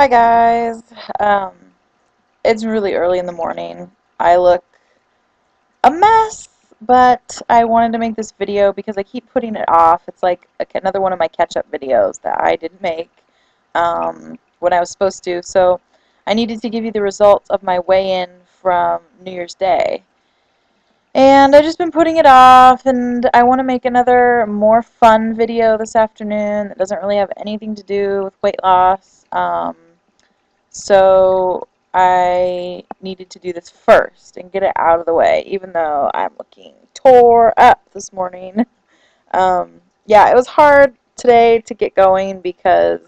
Hi guys. Um, it's really early in the morning. I look a mess, but I wanted to make this video because I keep putting it off. It's like another one of my catch-up videos that I didn't make when I was supposed to. So I needed to give you the results of my weigh-in from New Year's Day. And I've just been putting it off, and I want to make another more fun video this afternoon that doesn't really have anything to do with weight loss. So I needed to do this first and get it out of the way, even though I'm looking tore up this morning. Yeah, it was hard today to get going because,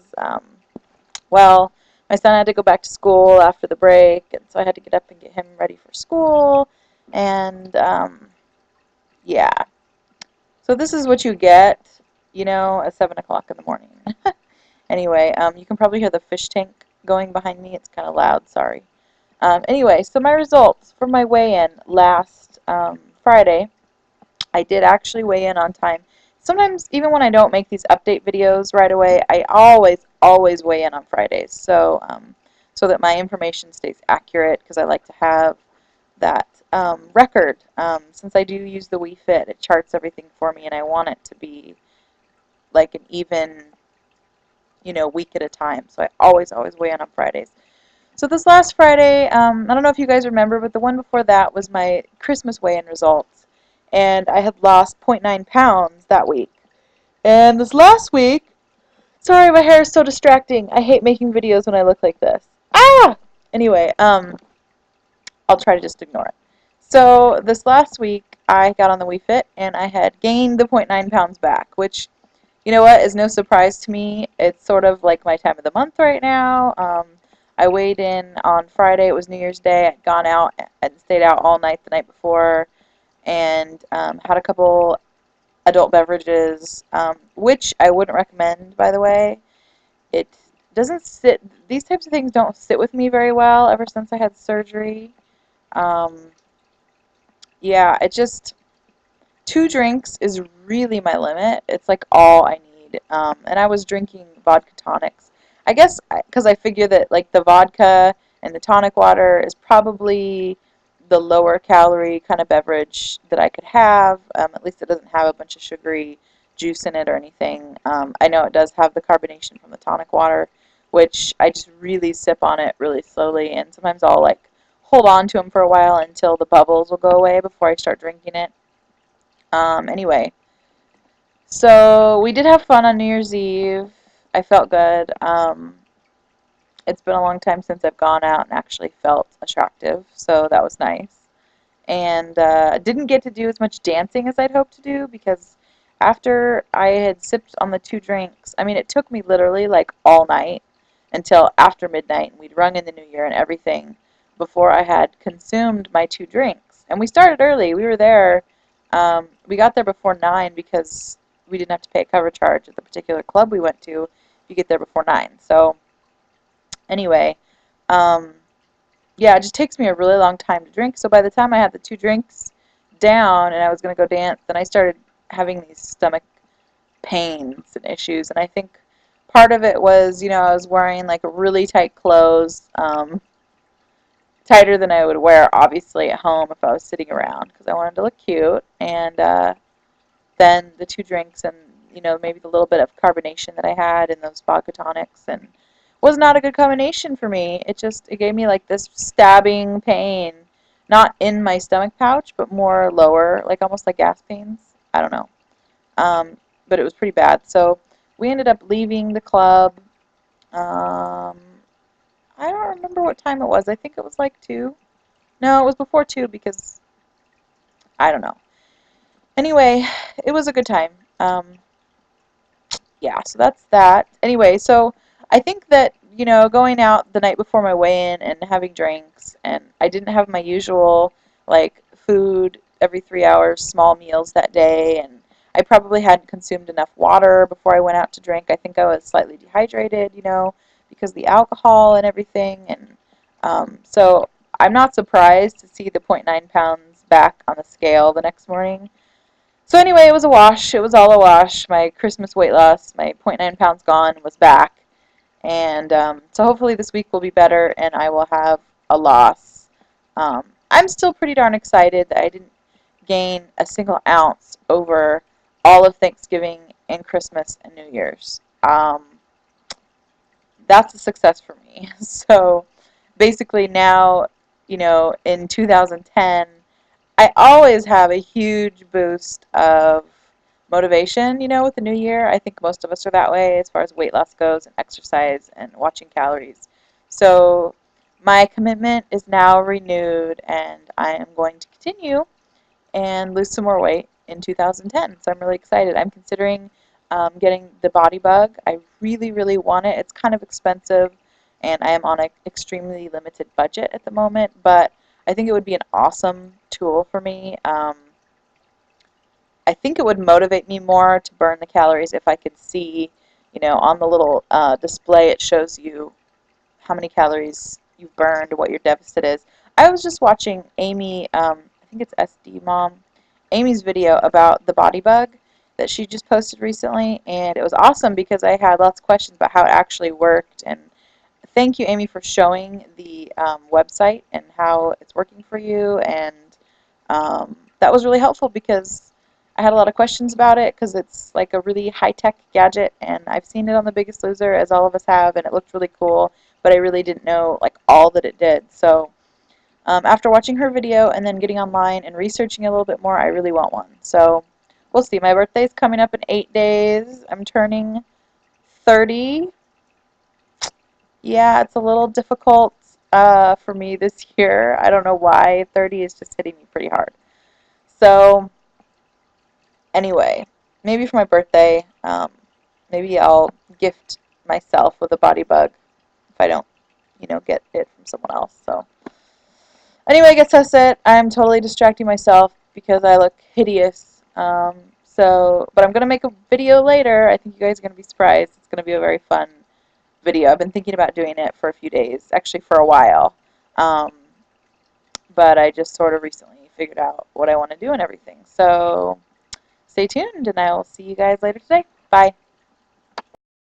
well, my son had to go back to school after the break, and so I had to get up and get him ready for school. And, yeah. So this is what you get, at 7 o'clock in the morning. Anyway, you can probably hear the fish tank going behind me. It's kind of loud, sorry. Anyway, so my results for my weigh-in last Friday, I did actually weigh in on time. Sometimes, even when I don't make these update videos right away, I always weigh in on Fridays, so that my information stays accurate, because I like to have that record. Since I do use the Wii Fit, it charts everything for me, and I want it to be like an even, week at a time. So I always weigh in on Fridays. So this last Friday, I don't know if you guys remember, but the one before that was my Christmas weigh-in results. And I had lost zero point 0.9 pounds that week. And this last week, sorry, my hair is so distracting. I hate making videos when I look like this. Ah! Anyway, I'll try to just ignore it. So this last week, I got on the Wii Fit, and I had gained the zero point 0.9 pounds back, which, you know what, is no surprise to me. It's sort of like my time of the month right now. I weighed in on Friday. It was New Year's Day. I'd gone out and stayed out all night the night before, and had a couple adult beverages, which I wouldn't recommend, by the way. It doesn't sit, these types of things don't sit with me very well ever since I had surgery. Um, yeah, it just, 2 drinks is really my limit. It's like all I need. And I was drinking vodka tonics. I guess because I figure that like the vodka and the tonic water is probably the lower calorie kind of beverage that I could have. At least it doesn't have a bunch of sugary juice in it or anything. I know it does have the carbonation from the tonic water, which I just really sip on it really slowly. And sometimes I'll like hold on to them for a while until the bubbles will go away before I start drinking it. Anyway, so we did have fun on New Year's Eve. I felt good. It's been a long time since I've gone out and actually felt attractive, so that was nice. And didn't get to do as much dancing as I'd hoped to do because after I had sipped on the 2 drinks, I mean, it took me literally like all night until after midnight, and we'd rung in the new year and everything before I had consumed my 2 drinks. And we started early. We were there. We got there before 9 because we didn't have to pay a cover charge at the particular club we went to if you get there before 9. So anyway, um, yeah, it just takes me a really long time to drink. So by the time I had the 2 drinks down and I was going to go dance, then I started having these stomach pains and issues. And I think part of it was, I was wearing like really tight clothes, tighter than I would wear obviously at home if I was sitting around because I wanted to look cute. And then the 2 drinks and, maybe the little bit of carbonation that I had in those vodka tonics, and was not a good combination for me. It gave me like this stabbing pain, not in my stomach pouch, but more lower, like almost like gas pains. I don't know. Um, but it was pretty bad. So we ended up leaving the club. Um, I don't remember what time it was. I think it was like 2. No, it was before 2 because I don't know. Anyway, it was a good time. Yeah, so that's that. Anyway, so I think that, going out the night before my weigh-in and having drinks, and I didn't have my usual, like, food every 3 hours, small meals that day, and I probably hadn't consumed enough water before I went out to drink. I think I was slightly dehydrated, because of the alcohol and everything, and so I'm not surprised to see the zero point 0.9 pounds back on the scale the next morning. So anyway, it was a wash. It was all a wash. My Christmas weight loss, my zero point 0.9 pounds gone, was back. And so hopefully this week will be better and I will have a loss. I'm still pretty darn excited that I didn't gain a single ounce over all of Thanksgiving and Christmas and New Year's. That's a success for me. So basically now, in 2010, I always have a huge boost of motivation, with the new year. I think most of us are that way as far as weight loss goes and exercise and watching calories. So my commitment is now renewed and I am going to continue and lose some more weight in 2010. So I'm really excited. I'm considering getting the body bug. I really, really want it. It's kind of expensive, and I am on an extremely limited budget at the moment, but I think it would be an awesome tool for me. I think it would motivate me more to burn the calories if I could see, on the little display it shows you how many calories you've burned, what your deficit is. I was just watching Amy, I think it's SD Mom, Amy's video about the body bug that she just posted recently, and it was awesome because I had lots of questions about how it actually worked. And thank you, Amy, for showing the website and how it's working for you. And that was really helpful because I had a lot of questions about it because it's like a really high-tech gadget, and I've seen it on The Biggest Loser, as all of us have, and it looked really cool, but I really didn't know like all that it did. So after watching her video and then getting online and researching a little bit more, I really want one. So we'll see. My birthday's coming up in 8 days. I'm turning 30. Yeah, it's a little difficult for me this year. I don't know why. 30 is just hitting me pretty hard. So anyway, maybe for my birthday, maybe I'll gift myself with a body bug if I don't, get it from someone else. So anyway, I guess that's it. I'm totally distracting myself because I look hideous. But I'm gonna make a video later. I think you guys are gonna be surprised. It's gonna be a very fun video. I've been thinking about doing it for a few days, actually for a while. Um, but I just sort of recently figured out what I want to do and everything. So stay tuned, and I will see you guys later today. Bye.